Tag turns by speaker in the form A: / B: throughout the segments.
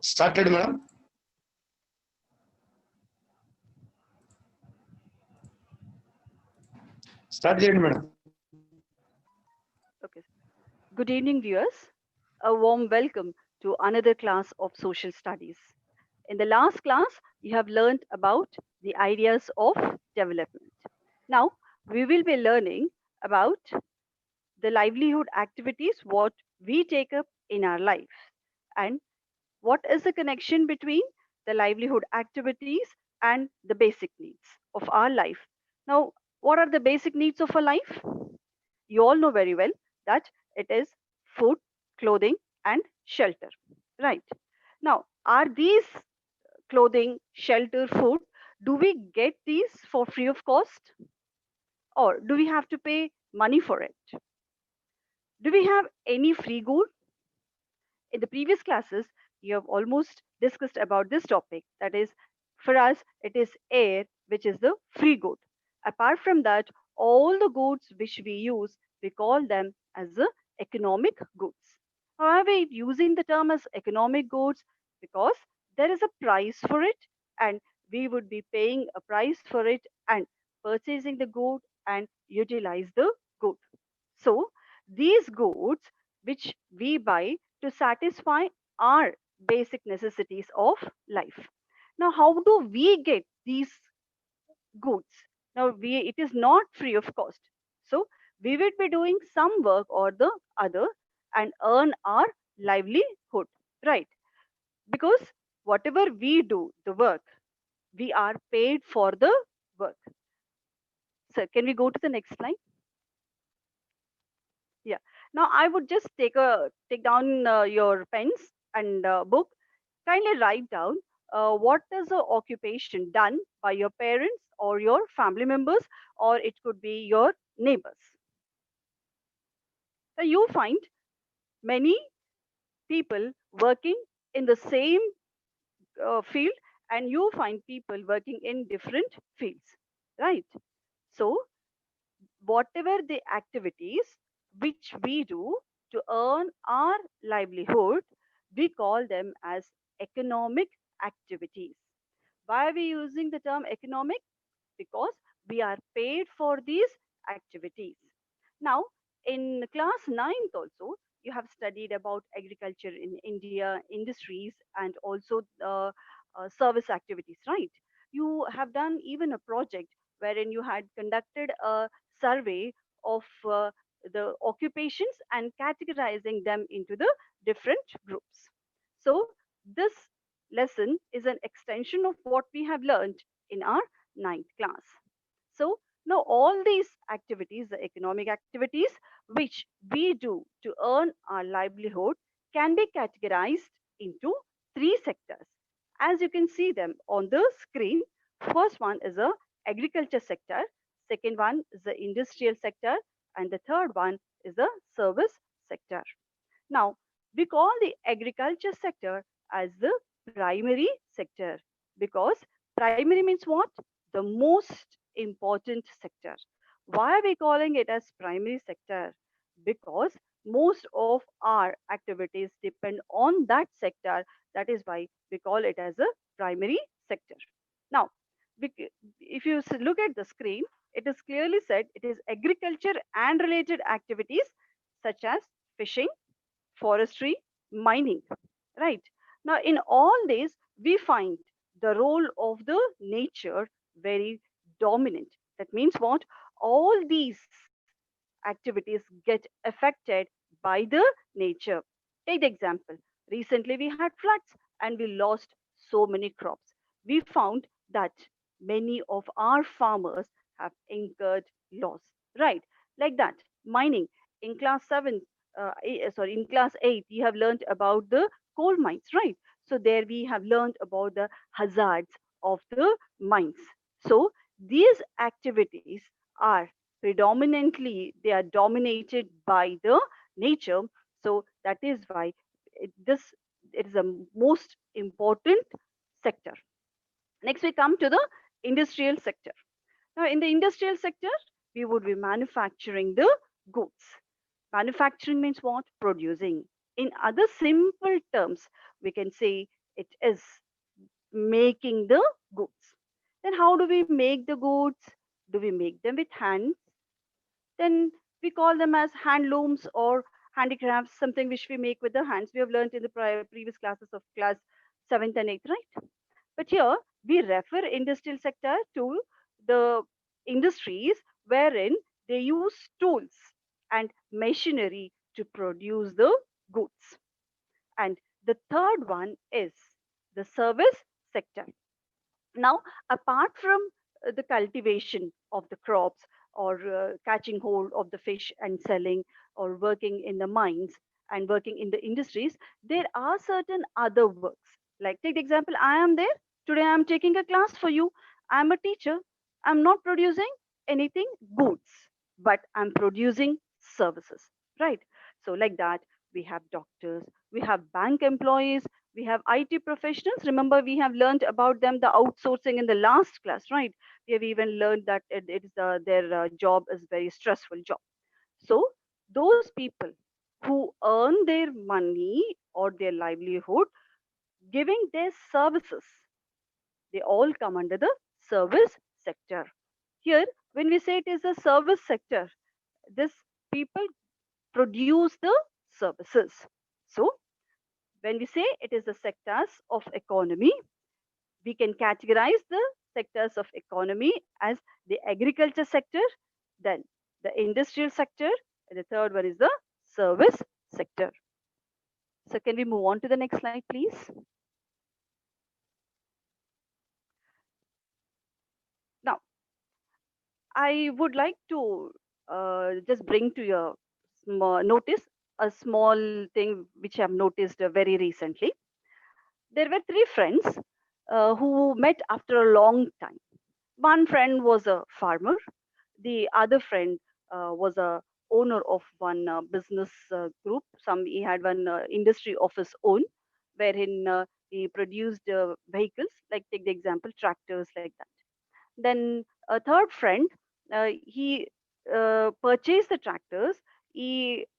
A: Started, madam. Start చేయండి madam.
B: Okay. Good evening, viewers. A warm welcome to another class of social studies. In the last class, you have learned about the ideas of development. Now, we will be learning about the livelihood activities, what we take up in our life, and what is the connection between the livelihood activities and the basic needs of our life. Now, what are the basic needs of a life? You all know very well that it is food, clothing, and shelter. Right. Now, are these clothing, shelter, food, do we get these for free of cost? Or do we have to pay money for it? Do we have any free good? In the previous classes, you have almost discussed about this topic. That is, for us, it is air, which is the free good. Apart from that, all the goods which we use, we call them as the economic goods. However, using the term as economic goods because there is a price for it, and we would be paying a price for it and purchasing the good and utilize the good. So, these goods which we buy to satisfy our basic necessities of life. Now, how do we get these goods? Now, it is not free of cost. So, we will be doing some work or the other and earn our livelihood, right? Because whatever we do, the work, we are paid for the work. So, can we go to the next slide? Yeah. Now I would just take down your pens and book. Kindly write down what is the occupation done by your parents or your family members, or it could be your neighbors. So you find many people working in the same field, and you find people working in different fields, right? So whatever the activities which we do to earn our livelihood, we call them as economic activities. Why are we using the term economic? Because we are paid for these activities. Now, in class 9th also, you have studied about agriculture in India, industries, and also service activities, right? You have done even a project wherein you had conducted a survey of the occupations and categorizing them into the different groups. So, this lesson is an extension of what we have learned in our 9th class. So, now all these activities, the economic activities which we do to earn our livelihood, can be categorized into three sectors. As you can see them on the screen, first one is the agriculture sector, second one is the industrial sector, and the third one is the service sector. Now, we call the agriculture sector as the primary sector because primary means what? The most important sector. Why are we calling it as primary sector? Because most of our activities depend on that sector. That is why we call it as a primary sector. Now, if you look at the screen, it is clearly said it is agriculture and related activities such as fishing, forestry, mining, right? Now, in all this, we find the role of the nature very dominant. That means what? All these activities get affected by the nature. Take the example. Recently, we had floods and we lost so many crops. We found that many of our farmers have incurred loss, right? Like that. Mining in class 7, sorry, in class 8, you have learned about the coal mines, right? So there we have learned about the hazards of the mines. So these activities are predominantly, they are dominated by the nature. So that is why it is a most important sector. Next, we come to the industrial sector. Now, in the industrial sector, we would be manufacturing the goods. Manufacturing means what? Producing. In other simple terms, we can say It is making the goods. Then how do we make the goods? Do we make them with hands? Then we call them as handlooms or handicrafts, something which we make with the hands. We have learned in the previous classes of class 7th and 8th, right? But here we refer industrial sector to the industries wherein they use tools and machinery to produce the goods. And the third one is the service sector. Now, apart from the cultivation of the crops or catching hold of the fish and selling or working in the mines and working in the industries, there are certain other works. Like, take the example, I am there. Today, I am taking a class for you. I am a teacher. I'm not producing anything goods, but I'm producing services, right? So, like that, we have doctors, we have bank employees, we have IT professionals. Remember, we have learned about them, the outsourcing in the last class, right? We have even learned that it is their job is very stressful job. So those people who earn their money or their livelihood giving their services, they all come under the service sector. Here, when we say it is a service sector, this people produce the services. So when we say it is the sectors of economy, we can categorize the sectors of economy as the agriculture sector, then the industrial sector, and the third one is the service sector. So can we move on to the next slide, please? Now, I would like to just bring to your notice a small thing which I have noticed very recently. There were three friends who met after a long time. One friend was a farmer. The other friend was a owner of one business group. He had one industry of his own, wherein he produced vehicles. Like take the example, tractors like that. Then a third friend, he purchased the tractors,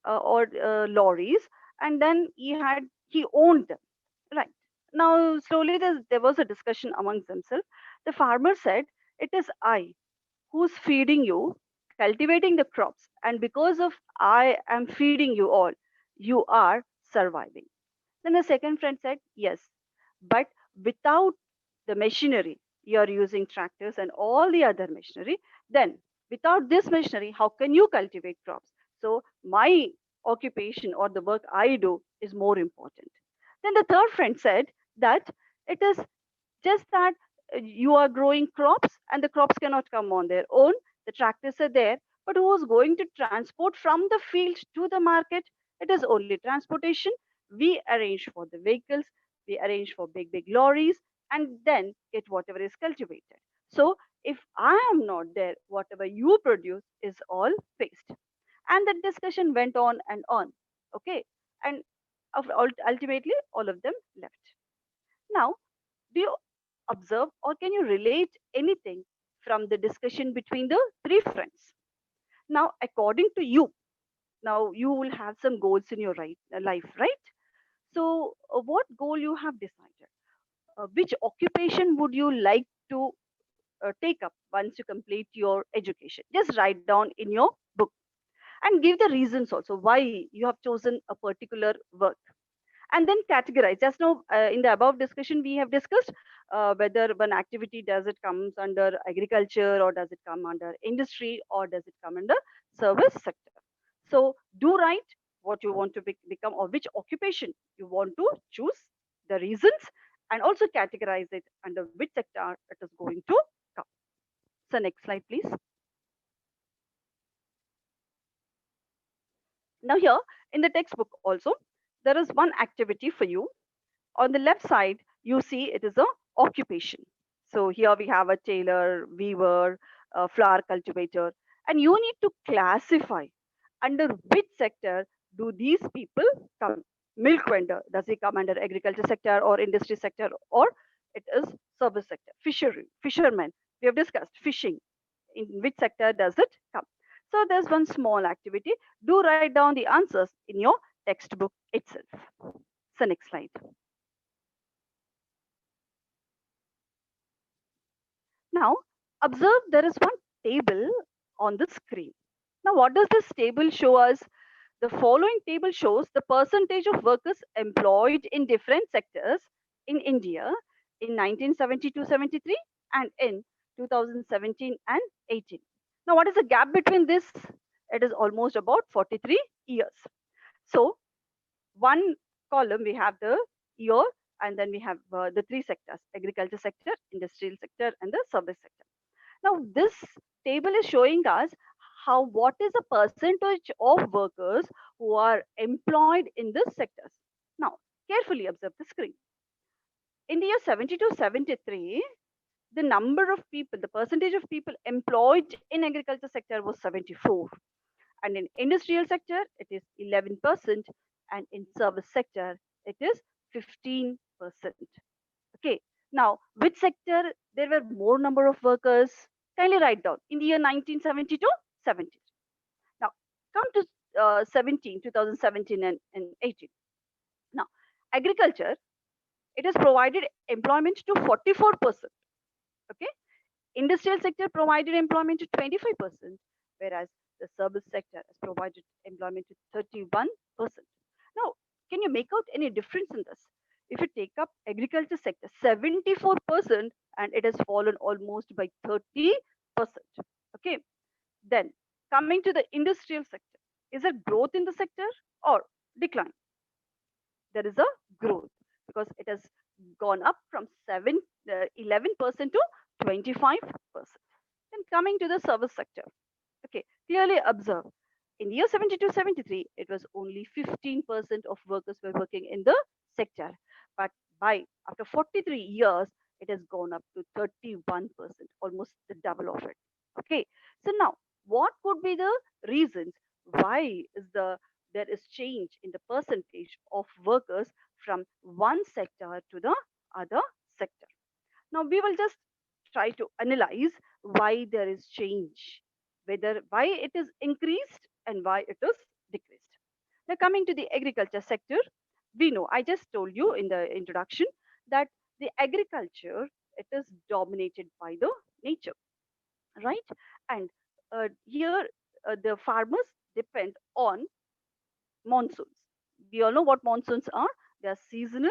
B: or lorries, and then he owned them. Right. Now, slowly there was a discussion amongst themselves. The farmer said, "It is I who's feeding you, cultivating the crops, and because of I am feeding you all, you are surviving." Then the second friend said, "Yes, but without the machinery, you're using tractors and all the other machinery, then without this machinery, how can you cultivate crops? So my occupation or the work I do is more important." Then the third friend said that it is just that you are growing crops and the crops cannot come on their own. The tractors are there, but who is going to transport from the field to the market? It is only transportation. We arrange for the vehicles, we arrange for big lorries, and then get whatever is cultivated. So if I am not there, whatever you produce is all waste. And the discussion went on and on. Okay. And ultimately, all of them left. Now, do you observe or can you relate anything from the discussion between the three friends? Now, according to you, now you will have some goals in your life, right? So, what goal you have decided? Which occupation would you like to take up once you complete your education? Just write down in your book and give the reasons also why you have chosen a particular work, and then categorize. Just now in the above discussion we have discussed whether one activity does it comes under agriculture or does it come under industry or does it come under service sector. So do write what you want to become or which occupation you want to choose, the reasons, and also categorize it under which sector it is going to come. So next slide please. Now here in the textbook also there is one activity for you. On the left side, you see it is a occupation. So here we have a tailor, weaver, a flower cultivator, and you need to classify under which sector do these people come. Milk vendor, does he come under agriculture sector or industry sector, or it is service sector? Fisherman, we have discussed fishing. In which sector does it come? So there's one small activity. Do write down the answers in your textbook itself. So next slide. Now, observe there is one table on the screen. Now, what does this table show us? The following table shows the percentage of workers employed in different sectors in India in 1972-73 and in 2017 and 18. Now, what is the gap between this? It is almost about 43 years. So, one column we have the year, and then we have the three sectors: agriculture sector, industrial sector, and the service sector. Now, this table is showing us how what is the percentage of workers who are employed in these sectors. Now, carefully observe the screen. In the year 70 to 73, the number of people, the percentage of people employed in agriculture sector was 74, and in industrial sector it is 11%, and in service sector it is 15%. Okay, now which sector there were more number of workers? Kindly write down in the year 1970 to 70. Now come to 2017 and 18. Now agriculture, it has provided employment to 44%. Okay, industrial sector provided employment to 25%, whereas the service sector has provided employment to 31%. Now, can you make out any difference in this? If you take up agriculture sector, 74%, and it has fallen almost by 30%. Okay, then coming to the industrial sector, is there growth in the sector or decline? There is a growth because it has gone up from 11% to 25%. Then coming to the service sector, okay, clearly observe in the year 72 73, it was only 15% of workers were working in the sector. But by after 43 years, it has gone up to 31%, almost the double of it. Okay. So now, what could be the reasons why is there is change in the percentage of workers from one sector to the other sector? Now we will just try to analyze why there is change, whether why it is increased and why it is decreased. Now coming to the agriculture sector, we know, I just told you in the introduction that the agriculture, it is dominated by the nature, right? And here the farmers depend on monsoons. We all know what monsoons are. They are seasonal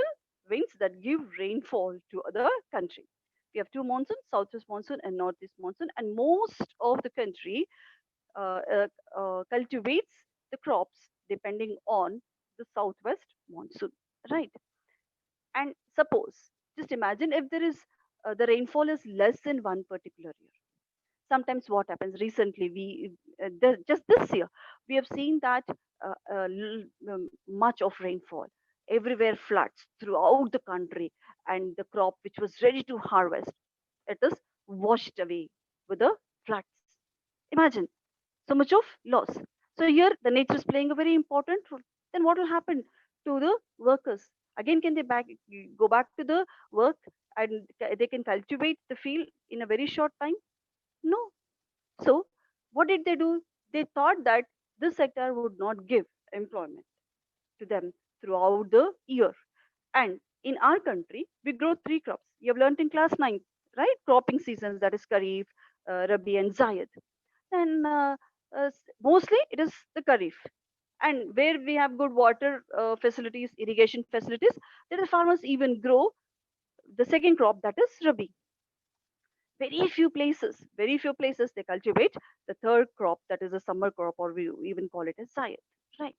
B: winds that give rainfall to the country. We have two monsoons, southwest monsoon and northeast monsoon, and most of the country uh, uh, cultivates the crops depending on the southwest monsoon, right? And suppose, just imagine if there is the rainfall is less in one particular year. Sometimes what happens recently, we just this year we have seen that much of rainfall, everywhere floods throughout the country, and the crop which was ready to harvest, it is washed away with the floods. Imagine so much of loss. So here the nature is playing a very important role. Then what will happen to the workers? Again, can they go back to the work and they can cultivate the field in a very short time? No. So, what did they do? They thought that this sector would not give employment to them throughout the year. And in our country, we grow three crops. You have learned in class 9, right? Cropping seasons, that is Kharif, Rabi, and Zayed. And mostly it is the Kharif. And where we have good water facilities, irrigation facilities, there the farmers even grow the second crop, that is Rabi. Very few places they cultivate the third crop, that is a summer crop, or we even call it as sayed, right?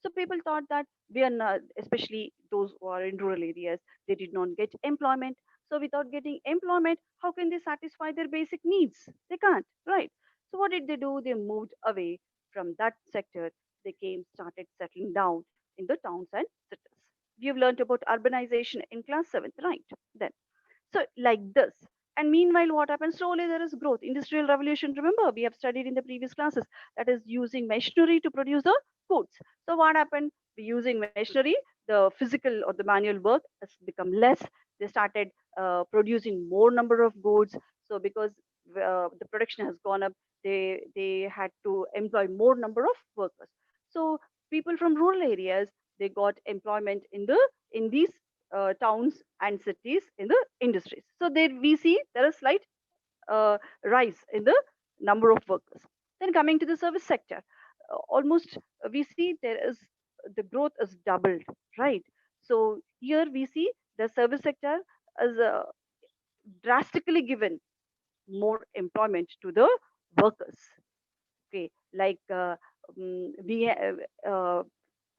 B: So people thought that we are not, especially those who are in rural areas, they did not get employment. So without getting employment, how can they satisfy their basic needs? They can't, right? So what did they do? They moved away from that sector. They came, started settling down in the towns and cities. We have learned about urbanization in class 7th, right? Then so like this. And meanwhile, what happens? Slowly there is growth. Industrial revolution, remember, we have studied in the previous classes, that is using machinery to produce the goods. So what happened? Using machinery, the physical or the manual work has become less. They started producing more number of goods. So because the production has gone up, they had to employ more number of workers. So people from rural areas, they got employment in these towns and cities in the industries. So there we see there is slight rise in the number of workers. Then coming to the service sector, almost we see there is the growth is doubled, right? So here we see the service sector is drastically given more employment to the workers. Okay, like we have,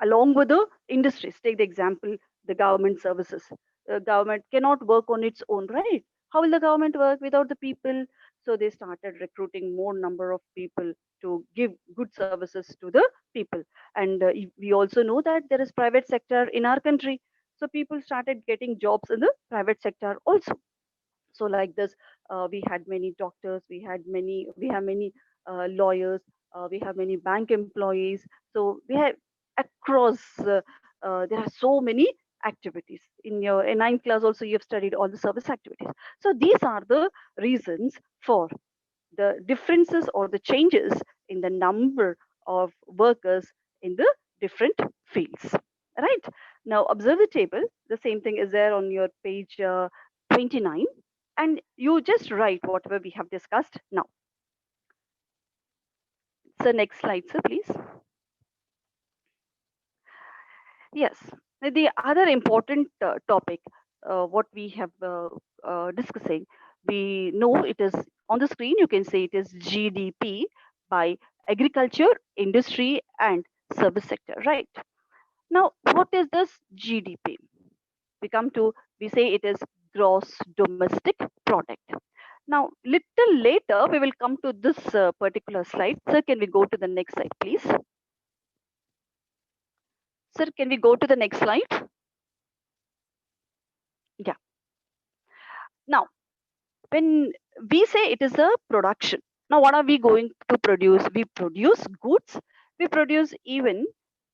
B: along with the industries, take the example, the government services. The government cannot work on its own, right? How will the government work without the people? So they started recruiting more number of people to give good services to the people. And we also know that there is private sector in our country, so people started getting jobs in the private sector also. So like this, we had many doctors, we have many lawyers, we have many bank employees. So we have across, there are so many activities in your in ninth class also. You have studied all the service activities. So these are the reasons for the differences or the changes in the number of workers in the different fields, right? Now observe the table. The same thing is there on your page 29, and you just write whatever we have discussed now. So next slide, sir, please. Yes, the other important topic, what we have discussing, we know it is on the screen. You can say it is GDP by agriculture, industry, and service sector. Right now, what is this GDP? We come to we say it is gross domestic product. Now, little later we will come to this particular slide. Sir, can we go to the next slide, please? Sir, can we go to the next slide? Yeah. Now, when we say it is a production, now what are we going to produce? We produce goods, we produce even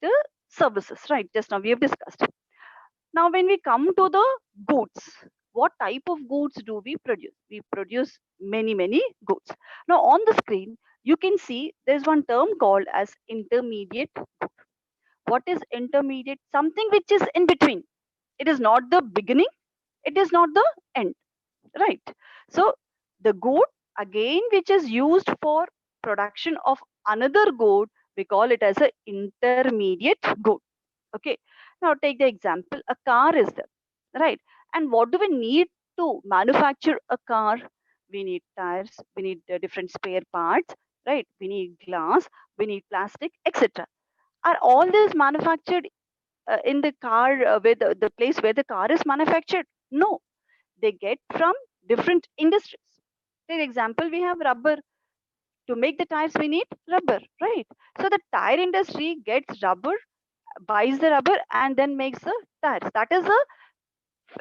B: the services, right? Just now we have discussed. Now when we come to the goods, what type of goods do we produce? We produce many goods. Now on the screen you can see there's one term called as intermediate good. What is intermediate? Something which is in between. It is not the beginning, it is not the end, right? So the good again which is used for production of another good, we call it as a intermediate good. Okay, now take the example, a car is there, right? And what do we need to manufacture a car? We need tires, we need different spare parts, right? We need glass, we need plastic, etc. Are all these manufactured in the car, where the place where the car is manufactured? No, they get from different industries. For example, we have rubber. To make the tires, we need rubber, right? So the tire industry gets rubber, buys the rubber, and then makes the tires. That is the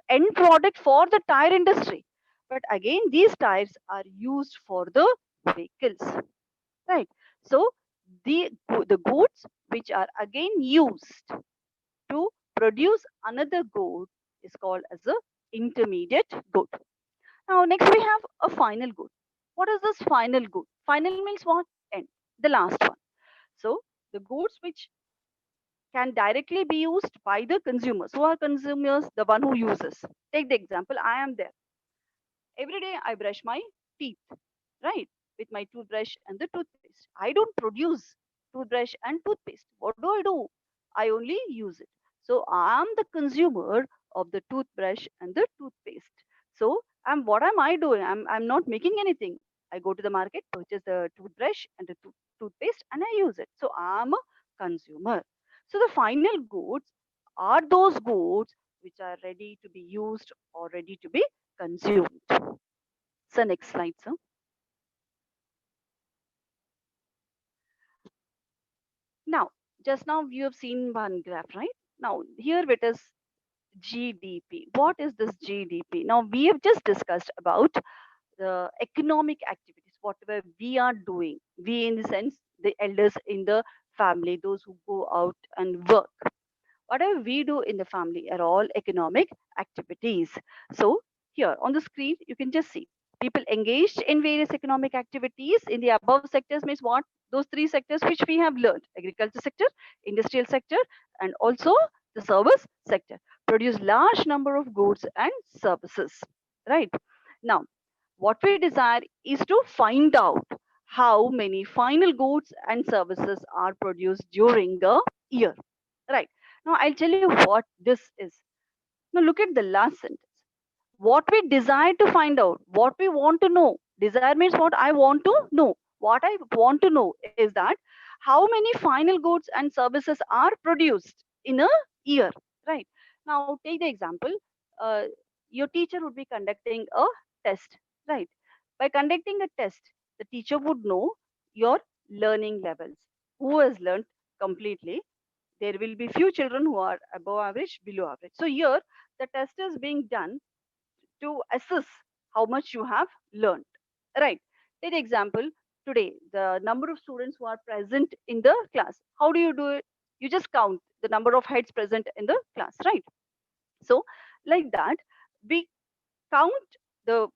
B: end product for the tire industry. But again, these tires are used for the vehicles, right? So the goods which are again used to produce another good is called as a intermediate good. Now, next we have a final good. What is this final good? Final means what? End. The last one. So, the goods which can directly be used by the consumers. Who are consumers? The one who uses. Take the example, I am there. Every day I brush my teeth, right? With my toothbrush and the toothpaste. I don't produce toothbrush and toothpaste. What do I do? I only use it. So I am the consumer of the toothbrush and the toothpaste. So what am I doing? I'm not making anything. I go to the market, purchase the toothbrush and the toothpaste, and I use it. So I'm a consumer. So the final goods are those goods which are ready to be used or ready to be consumed. So next slide, sir. Now, just now you have seen one graph, right? Now, here it is GDP. What is this GDP? Now, we have just discussed about the economic activities, whatever we are doing. We, in the sense, the elders in the family, those who go out and work. Whatever we do in the family are all economic activities. So, here on the screen, you can just see people engaged in various economic activities in the above sectors means what? Those three sectors which we have learned: agriculture sector, industrial sector, and also the service sector produce large number of goods and services, right? Now, What we desire is to find out how many final goods and services are produced during the year. Right. Now I'll tell you what this is. Now look at the last sentence. What we desire to find out, what we want to know. Desire means what I want to know. What I want to know is that how many final goods and services are produced in a year. Right. Now take the example. Uh, your teacher would be conducting a test. Right. By conducting a test, the teacher would know your learning levels. Who has learned completely? There will be few children who are above average, below average. So here the test is being done to assess how much you have learned. Right. Take example, today the number of students who are present in the class. How do you do it? You just count the number of heads present in the class, right? So like that, we count the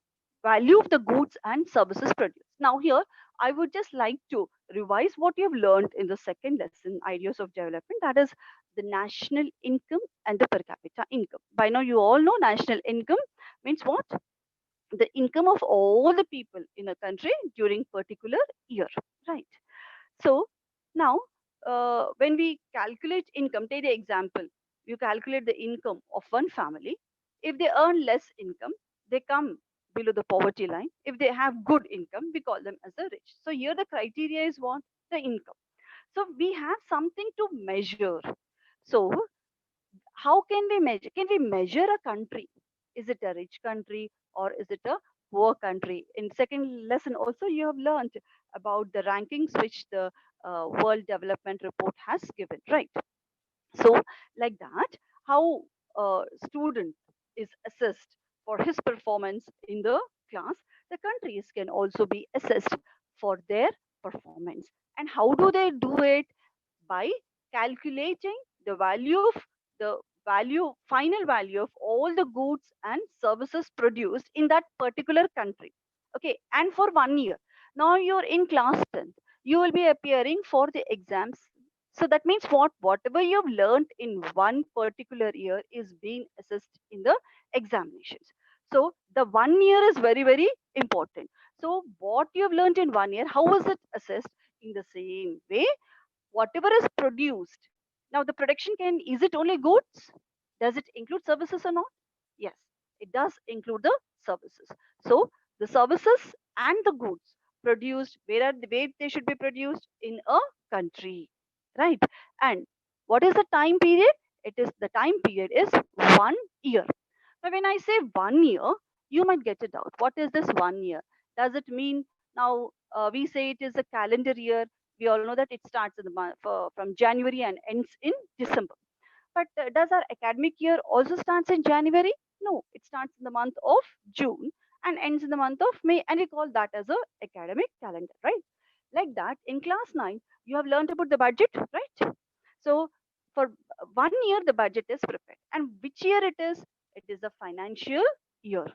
B: value of the goods and services produced. Now here, I would just like to revise what you have learned in the second lesson, ideas of development, that is the national income and the per capita income. By now, you all know national income means what? The income of all the people in a country during particular year, right? So now, when we calculate income, take the example, you calculate the income of one family. If they earn less income, they come below the poverty line. If they have good income, we call them as the rich. So here the criteria is what? The income. So we have something to measure. So how can we measure? Can we measure a country? Is it a rich country or is it a poor country? In second lesson also you have learned about the rankings which the World Development Report has given, right? So like that, how a student is assessed for his performance in the class, the countries can also be assessed for their performance. And how do they do it? By calculating the value of the final value of all the goods and services produced in that particular country. Okay, and for 1 year. Now you're in class 10th, you will be appearing for the exams. So that means what? Whatever you've learned in one particular year is being assessed in the examinations. So the 1 year is very, very important. So what you've learned in 1 year, how was it assessed? In the same way, whatever is produced. Now, the production can, is it only goods? Does it include services or not? Yes, it does include the services. So, the services and the goods produced, where they should be produced? In a country, right? And what is the time period? It is the time period is 1 year. Now, when I say 1 year, you might get it out. What is this 1 year? Does it mean now we say it is a calendar year? We all know that it starts in the month from January and ends in December. But does our academic year also starts in January? No, it starts in the month of June and ends in the month of May, and we call that as a academic calendar, right? Like that, in class 9, you have learned about the budget, right? So for 1 year, the budget is prepared. And which year it is? It is a financial year.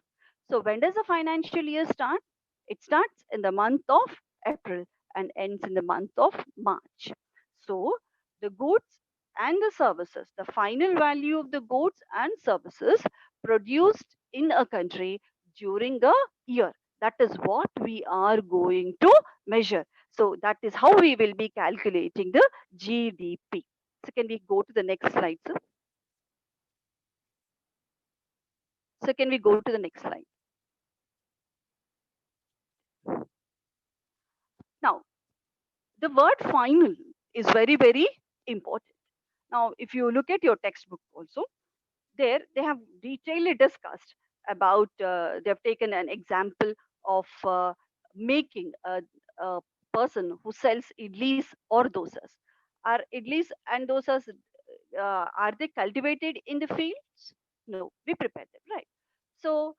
B: So when does the financial year start? It starts in the month of April and ends in the month of March. So the goods and the services, the final value of the goods and services produced in a country during a year. That is what we are going to measure. So that is how we will be calculating the GDP. So can we go to the next slide, sir? So can we go to the next slide? Now, the word final is very, very important. Now, if you look at your textbook also, there they have detailedly discussed about, they have taken an example of making a person who sells idlis or dosas. Are idlis and dosas, are they cultivated in the fields? No, we prepare them, right? So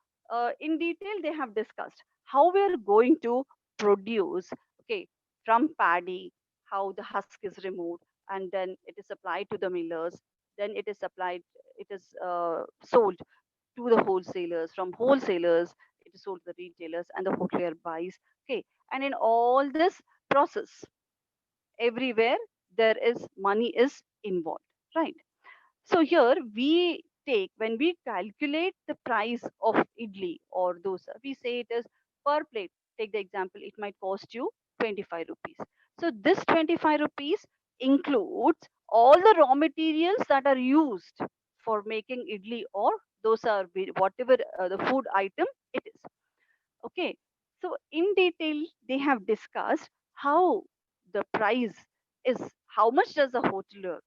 B: in detail they have discussed how we are going to produce, okay, from paddy, how the husk is removed and then it is applied to the millers, then it is applied, it is sold to the wholesalers, from wholesalers it is sold to the retailers and the hotelier buys, okay. And in all this process, everywhere there is money is involved, right? So here we take, when we calculate the price of idli or dosa, we say it is per plate. Take the example, it might cost you 25 rupees. So this 25 rupees includes all the raw materials that are used for making idli or dosa, or whatever the food item it is. Okay, so in detail, they have discussed how the price is, how much does a hoteler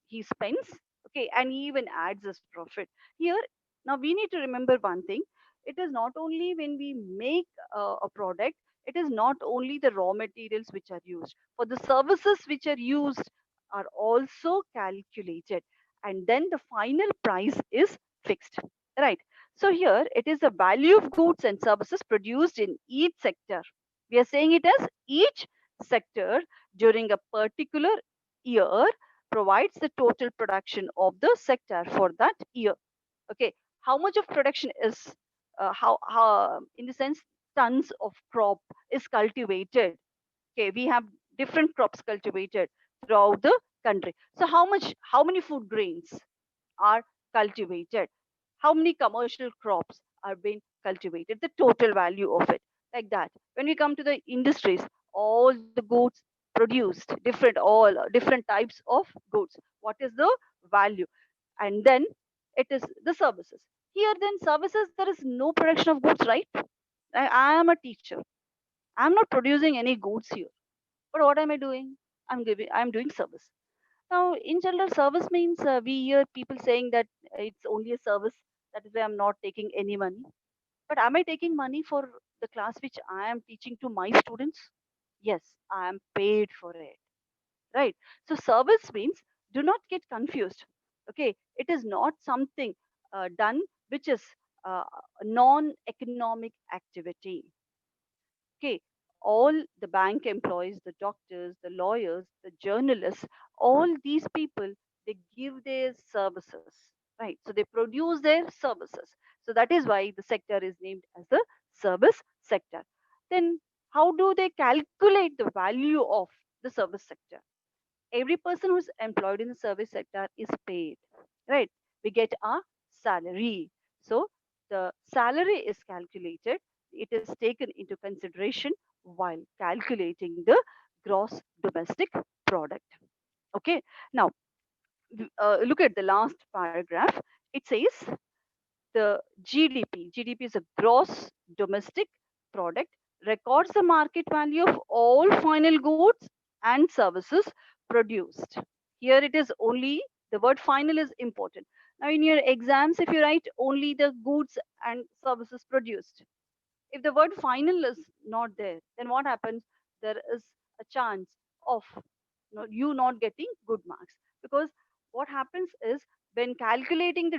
B: he spends, okay, and he even adds his profit here. Now we need to remember one thing: it is not only when we make a product, it is not only the raw materials which are used, for the services which are used are also calculated, and then the final price is fixed, right? So here it is the value of goods and services produced in each sector. We are saying it as each sector during a particular year provides the total production of the sector for that year. Okay, how much of production is, how in the sense, tons of crop is cultivated. Okay, we have different crops cultivated throughout the country. So how many food grains are cultivated, how many commercial crops are being cultivated, the total value of it, like that. When we come to the industries, all the goods produced, different types of goods, what is the value? And then it is the services. Here then services, there is no production of goods, right? I am a teacher, I'm not producing any goods here, but what am I doing? I'm doing service. Now, in general, service means, we hear people saying that it's only a service. That is why I'm not taking any money. But am I taking money for the class which I am teaching to my students? Yes, I am paid for it. Right. So, service means, do not get confused. Okay. It is not something done which is a non economic activity. Okay, all the bank employees, the doctors, the lawyers, the journalists, all these people, they give their services, right? So they produce their services. So that is why the sector is named as the service sector. Then how do they calculate the value of the service sector? Every person who's employed in the service sector is paid, right? We get our salary. So the salary is calculated, it is taken into consideration while calculating the gross domestic product. Okay, now look at the last paragraph. It says the GDP is a gross domestic product, records the market value of all final goods and services produced. Here it is only the word final is important. Now, in your exams, if you write only the goods and services produced, if the word final is not there, then what happens? There is a chance of you not getting good marks, because what happens is, when calculating the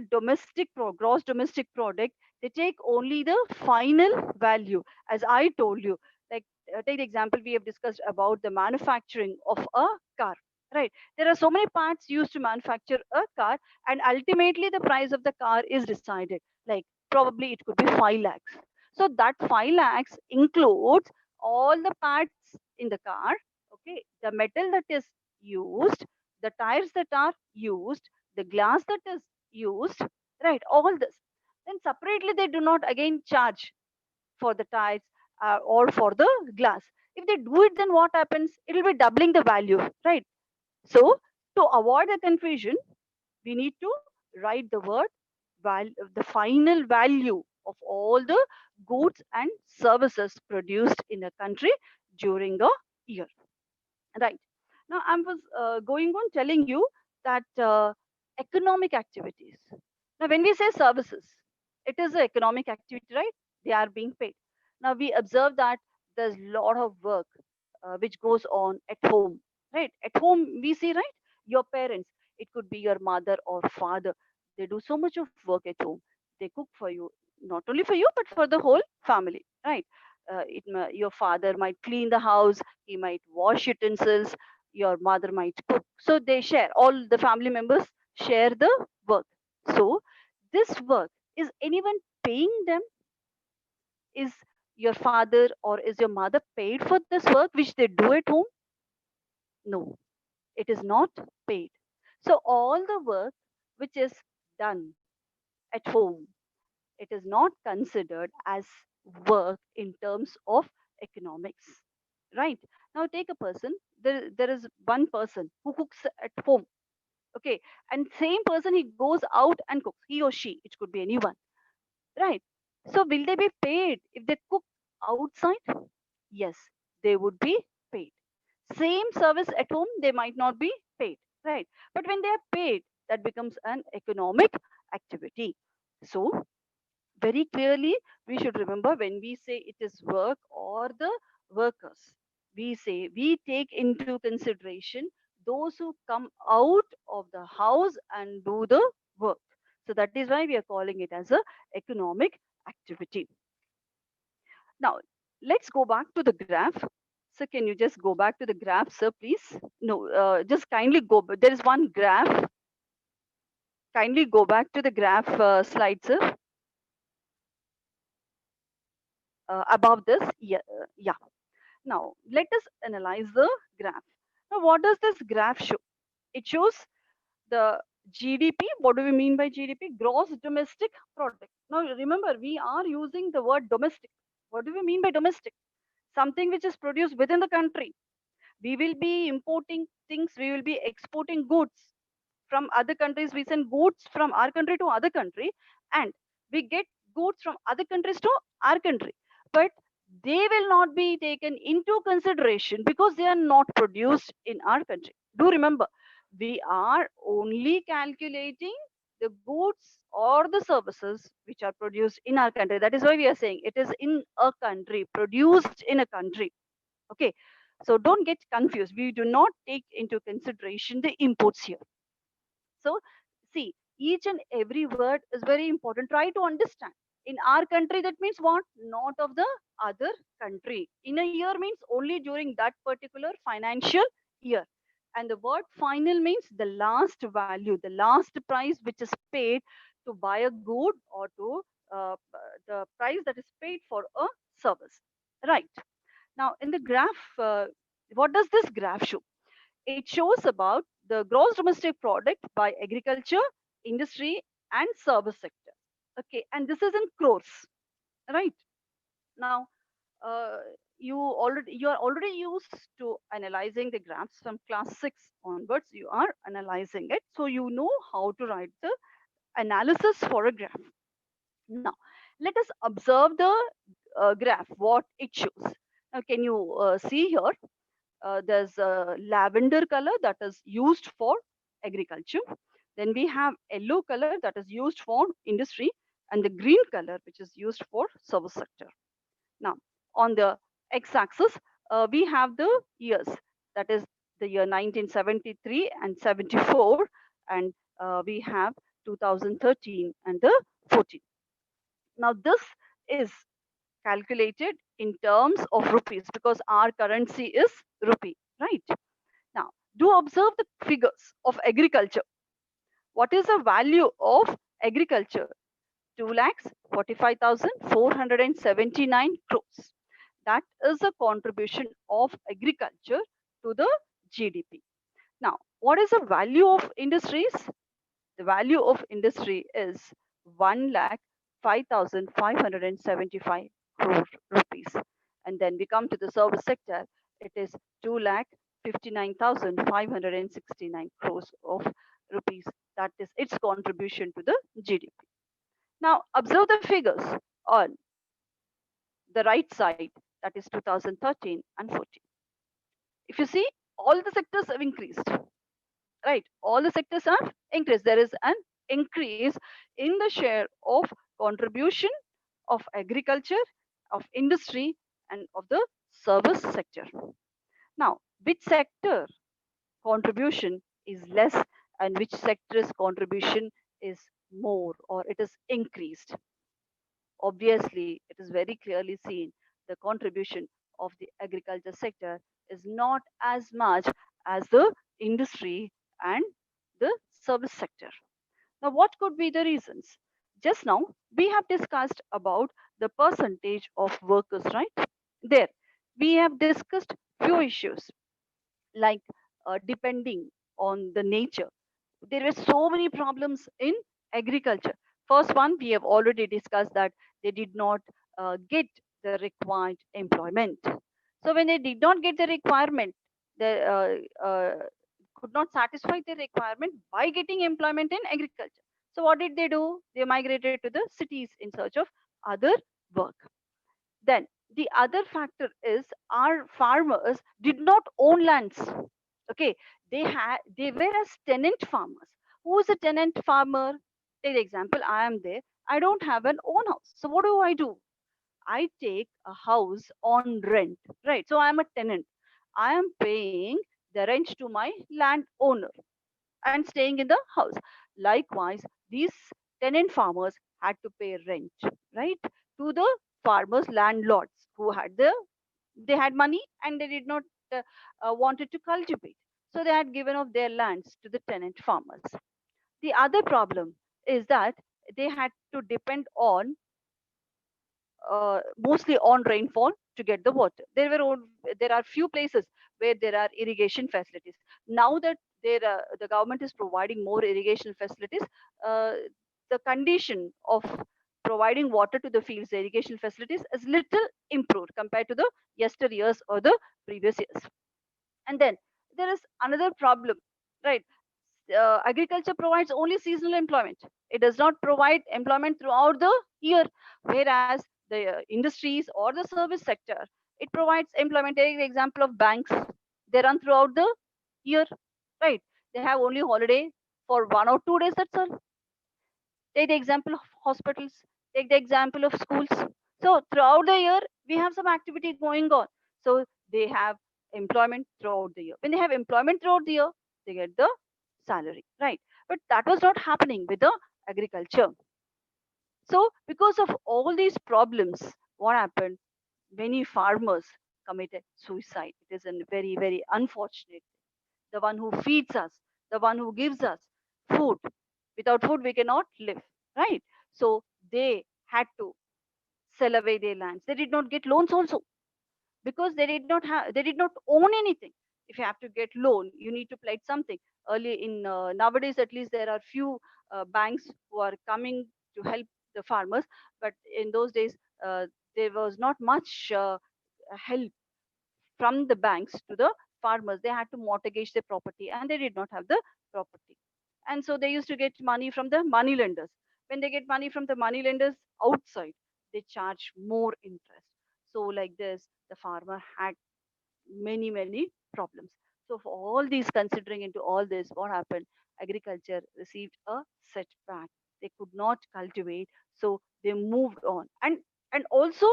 B: gross domestic product, they take only the final value. As I told you, like, take the example we have discussed about the manufacturing of a car, right? There are so many parts used to manufacture a car, and ultimately the price of the car is decided, like probably it could be 5 lakhs. So that 5 lakhs includes all the parts in the car, okay, the metal that is used, the tires that are used, the glass that is used, right? All this. Then separately, they do not again charge for the tires or for the glass. If they do it, then what happens? It will be doubling the value, right? So, to avoid the confusion, we need to write the word the final value of all the goods and services produced in a country during a year, right? Now I was going on telling you that economic activities. Now when we say services, it is an economic activity, right? They are being paid. Now we observe that there's a lot of work which goes on at home, right? At home we see, right? Your parents, it could be your mother or father, they do so much of work at home. They cook for you, not only for you but for the whole family, right? Your father might clean the house, he might wash utensils, your mother might cook. So they share, all the family members share the work. So this work, is anyone paying them? Is your father or is your mother paid for this work which they do at home? No, it is not paid. So all the work which is done at home, it is not considered as work in terms of economics, right? Now take a person, there is one person who cooks at home, okay, and same person he goes out and cooks, he or she, it could be anyone, right? So will they be paid if they cook outside? Yes, they would be paid. Same service at home, they might not be paid, right? But when they are paid, that becomes an economic activity. So very clearly, we should remember when we say it is work or the workers, we say we take into consideration those who come out of the house and do the work. So that is why we are calling it as a economic activity. Now, let's go back to the graph. So can you just go back to the graph, sir, please? No, just kindly go. There is one graph. Kindly go back to the graph slide, sir. Above this, yeah, yeah. Now, let us analyze the graph. Now, what does this graph show? It shows the GDP. What do we mean by GDP? Gross domestic product. Now, remember, we are using the word domestic. What do we mean by domestic? Something which is produced within the country. We will be importing things, we will be exporting goods from other countries. We send goods from our country to other country, and we get goods from other countries to our country, but they will not be taken into consideration because they are not produced in our country. Do remember, we are only calculating the goods or the services which are produced in our country. That is why we are saying it is in a country, produced in a country. Okay, so don't get confused, we do not take into consideration the imports here. So, see, each and every word is very important. Try to understand. In our country, that means what? Not of the other country. In a year means only during that particular financial year. And the word final means the last value, the last price which is paid to buy a good or to the price that is paid for a service. Right. Now, in the graph, what does this graph show? It shows about the gross domestic product by agriculture, industry, and service sector. Okay, and this is in crores, right? Now, uh, you are already used to analyzing the graphs from class 6 onwards. You are analyzing it, so you know how to write the analysis for a graph. Now, let us observe the graph, what it shows. Now, can you see here? There's a lavender color that is used for agriculture. Then we have yellow color that is used for industry, and the green color which is used for service sector. Now, on the x-axis, we have the years, that is the year 1973 and 74, and we have 2013 and the 14. Now, this is calculated in terms of rupees because our currency is rupee, right? Now, do observe the figures of agriculture. What is the value of agriculture? 2,45,479 crores. That is the contribution of agriculture to the GDP. Now, what is the value of industries? The value of industry is 1,05,575 crore rupees. And then we come to the service sector, it is 2,59,569 crores of rupees. That is its contribution to the GDP. Now, observe the figures on the right side, that is 2013 and 14. If you see, all the sectors have increased, right? All the sectors are increased. There is an increase in the share of contribution of agriculture, of industry, and of the service sector. Now, which sector contribution is less and which sector's contribution is more or it is increased? Obviously, it is very clearly seen the contribution of the agriculture sector is not as much as the industry and the service sector. Now, what could be the reasons? Just now, we have discussed about the percentage of workers, right? There, we have discussed few issues like depending on the nature. There were so many problems in agriculture. First one, we have already discussed that they did not get the required employment. So when they did not get the requirement, they could not satisfy the requirement by getting employment in agriculture. So what did they do? They migrated to the cities in search of other work. Then the other factor is our farmers did not own lands. Okay, they were as tenant farmers. Who is a tenant farmer? Take the example, I am there. I don't have an own house. So what do I do? I take a house on rent, right? So I am a tenant. I am paying the rent to my landowner and staying in the house. Likewise, these tenant farmers had to pay rent, right, to the farmers, landlords who had they had money and they did not wanted to cultivate. So they had given off their lands to the tenant farmers. The other problem is that they had to depend on mostly on rainfall to get the water. There are few places where there are irrigation facilities. Now that the government is providing more irrigation facilities, uh, the condition of providing water to the fields, the irrigation facilities, is little improved compared to the yesteryears or the previous years. And then there is another problem, right? Agriculture provides only seasonal employment. It does not provide employment throughout the year, whereas the industries or the service sector, it provides employment. Take the example of banks. They run throughout the year, right? They have only holiday for 1 or 2 days, that's all. Take the example of hospitals. Take the example of schools. So throughout the year, we have some activity going on. So they have employment throughout the year. When they have employment throughout the year, they get the salary, right? But that was not happening with the agriculture. So because of all these problems, what happened? Many farmers committed suicide. It is a very, very unfortunate. The one who feeds us, the one who gives us food. Without food, we cannot live, right? So they had to sell away their lands. They did not get loans also because they did not own anything. If you have to get loan, you need to pledge something. Early in nowadays, at least there are few banks who are coming to help the farmers, but in those days, there was not much help from the banks to the farmers. They had to mortgage their property and they did not have the property. And so they used to get money from the money lenders. When they get money from the money lenders outside, they charge more interest. So, like this, the farmer had many problems. So for all these, considering into all this, what happened? Agriculture received a setback. They could not cultivate, so they moved on. And also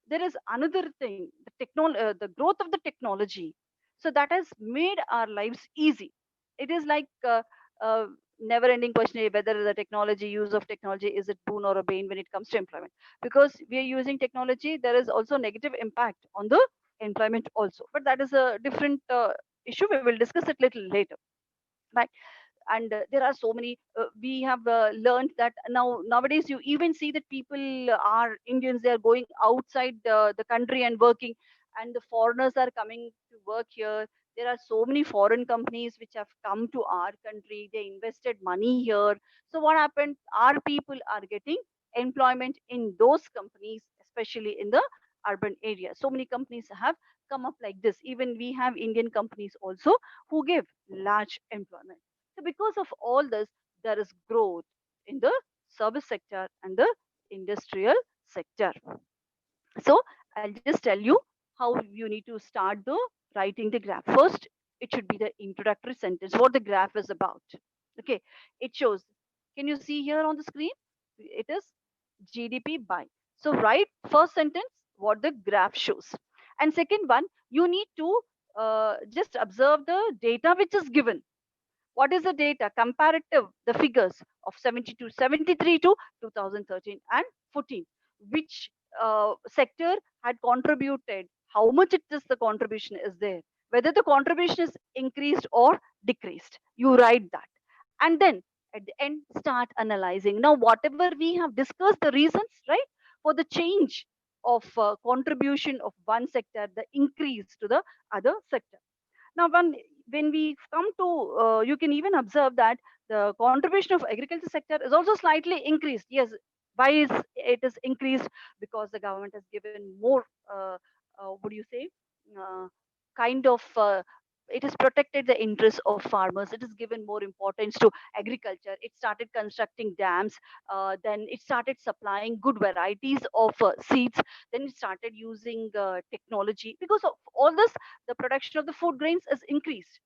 B: there is another thing, the growth of the technology. So that has made our lives easy. It is like uh, never ending question whether the technology, use of technology, is it boon or a bane when it comes to employment. Because we are using technology, there is also negative impact on the employment also, but that is a different issue. We will discuss it little later, right? And there are so many we have learned that nowadays you even see that people are Indians, they are going outside the country and working, and the foreigners are coming to work here. There are so many foreign companies which have come to our country, they invested money here. So what happened? Our people are getting employment in those companies, especially in the urban areas. So many companies have come up like this. Even we have Indian companies also who give large employment. So because of all this, there is growth in the service sector and the industrial sector. So I'll just tell you how you need to start the writing the graph. First, it should be the introductory sentence, what the graph is about. Okay, it shows. Can you see here on the screen? It is GDP by. So write first sentence what the graph shows. And second one, you need to just observe the data which is given. What is the data? Comparative, the figures of 73 to 2013 and 14. Which sector had contributed? How much it is the contribution is there? Whether the contribution is increased or decreased. You write that. And then at the end, start analyzing. Now, whatever we have discussed, the reasons, right, for the change of contribution of one sector, the increase to the other sector. Now, when we come to, you can even observe that the contribution of agriculture sector is also slightly increased. Yes, Why is it is increased? Because the government has given more, what do you say, uh, kind of, it has protected the interests of farmers. It has given more importance to agriculture. It started constructing dams, then it started supplying good varieties of seeds, then it started using technology. Because of all this, the production of the food grains is increased.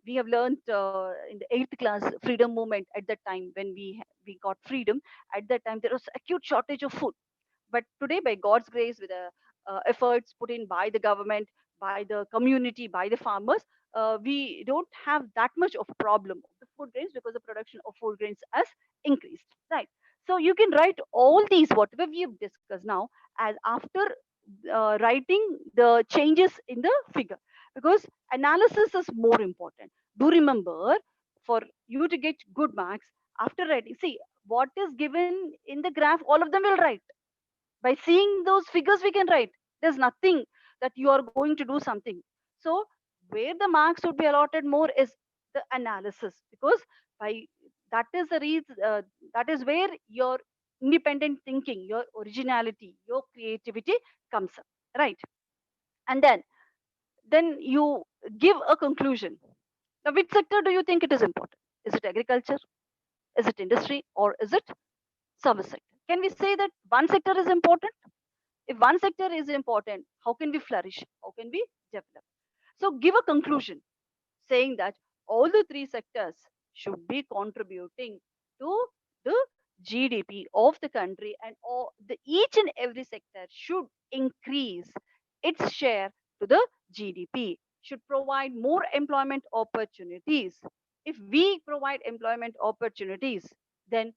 B: We have learned in the 8th class freedom movement. At that time when we got freedom, at that time there was acute shortage of food. But today, by God's grace, with the efforts put in by the government, by the community, by the farmers, we don't have that much of problem of the food grains, because the production of food grains has increased, right? So you can write all these whatever we have discussed now as after writing the changes in the figure, because analysis is more important. Do remember, for you to get good marks, after writing, see what is given in the graph, all of them will write. By seeing those figures we can write. There's nothing that you are going to do something. So where the marks would be allotted more is the analysis, because by that is the reason, that is where your independent thinking, your originality, your creativity comes up, right? And then you give a conclusion. Now, which sector do you think it is important? Is it agriculture, is it industry, or is it service sector? Can we say that one sector is important? If one sector is important, how can we flourish? How can we develop? So give a conclusion saying that all the three sectors should be contributing to the GDP of the country, and each and every sector should increase its share to the GDP, should provide more employment opportunities. If we provide employment opportunities, then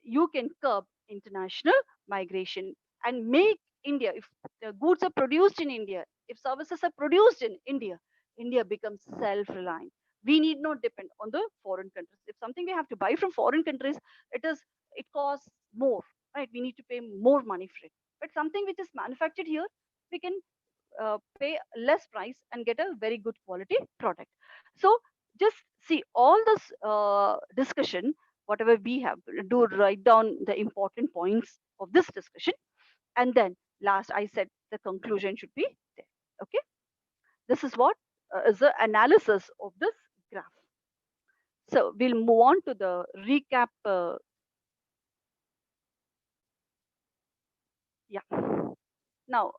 B: you can curb international migration and make India, if the goods are produced in India, if services are produced in India, India becomes self-reliant. We need not depend on the foreign countries. If something we have to buy from foreign countries, it costs more, right? We need to pay more money for it. But something which is manufactured here, we can pay less price and get a very good quality product. So just see all this discussion, whatever we have, do write down the important points of this discussion, and then last I said the conclusion should be there. Okay, this is what is the analysis of this graph. So we'll move on to the recap. Yeah. Now,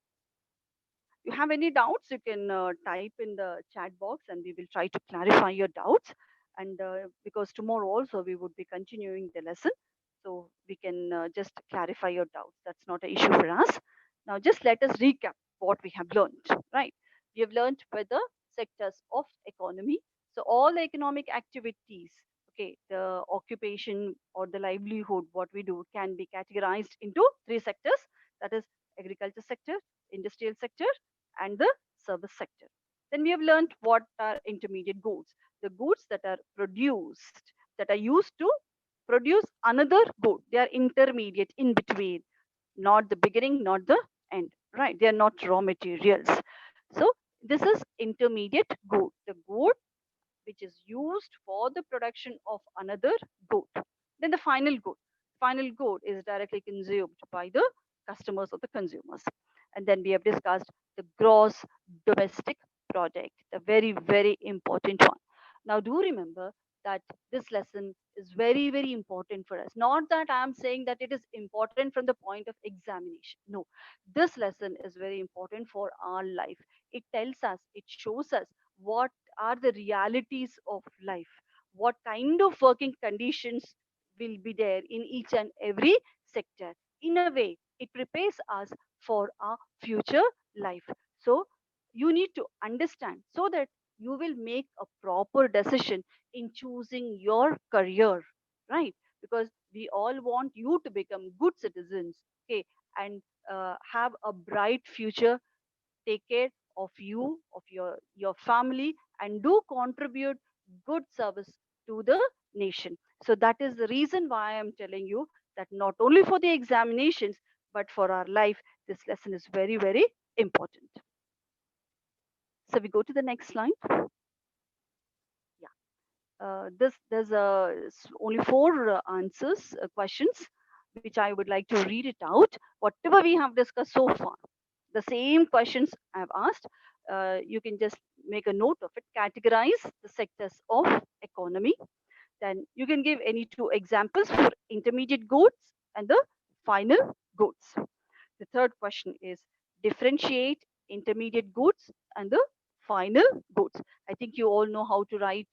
B: you have any doubts, you can type in the chat box and we will try to clarify your doubts. And because tomorrow also we would be continuing the lesson, so we can just clarify your doubts. That's not an issue for us. Now, just let us recap what we have learned, right? We have learned whether sectors of economy. So all the economic activities, okay, the occupation or the livelihood, what we do can be categorized into three sectors. That is agriculture sector, industrial sector, and the service sector. Then we have learned what are intermediate goods, the goods that are produced, that are used to produce another good. They are intermediate, in between, not the beginning, not the end, right? They are not raw materials. So this is intermediate good, the good which is used for the production of another good. Then the final good. Final good is directly consumed by the customers or the consumers. And then we have discussed the gross domestic product, the very, very important one. Now, do remember that this lesson is very, very important for us. Not that I am saying that it is important from the point of examination. No, this lesson is very important for our life. It tells us, it shows us what are the realities of life, what kind of working conditions will be there in each and every sector. In a way, it prepares us for our future life. So you need to understand so that you will make a proper decision in choosing your career, right? Because we all want you to become good citizens, okay, and have a bright future. Take care of you, of your family, and do contribute good service to the nation. So that is the reason why I am telling you that not only for the examinations but for our life, this lesson is very, very important. So we go to the next slide. Yeah, this there's only four answers questions which I would like to read it out. Whatever we have discussed so far, the same questions I've asked, you can just make a note of it. Categorize the sectors of economy. Then you can give any two examples for intermediate goods and the final goods. The third question is differentiate intermediate goods and the final goods. I think you all know how to write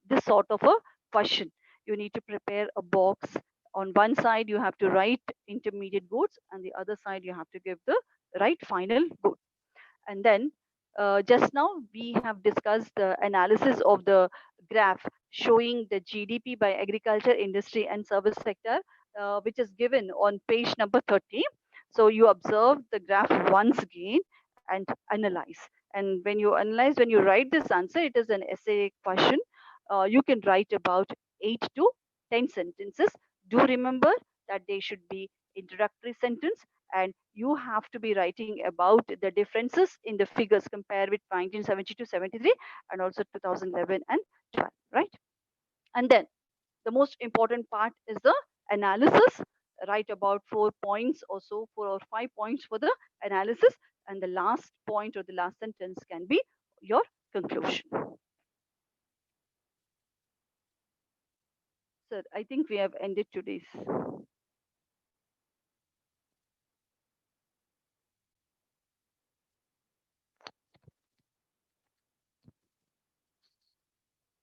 B: this sort of a question. You need to prepare a box. On one side, you have to write intermediate goods, and the other side, you have to give the right final good. And then just now we have discussed the analysis of the graph showing the GDP by agriculture, industry, and service sector, which is given on page number 30. So you observe the graph once again and analyze. And when you analyze, when you write this answer, it is an essay question. You can write about 8 to 10 sentences. Do remember that they should be introductory sentence, and you have to be writing about the differences in the figures compared with 1970 to 73 and also 2011 and 12, right? And then the most important part is the analysis. Write about 4 points or so, 4 or 5 points for the analysis, and the last point or the last sentence can be your conclusion. Sir, I think we have ended today's.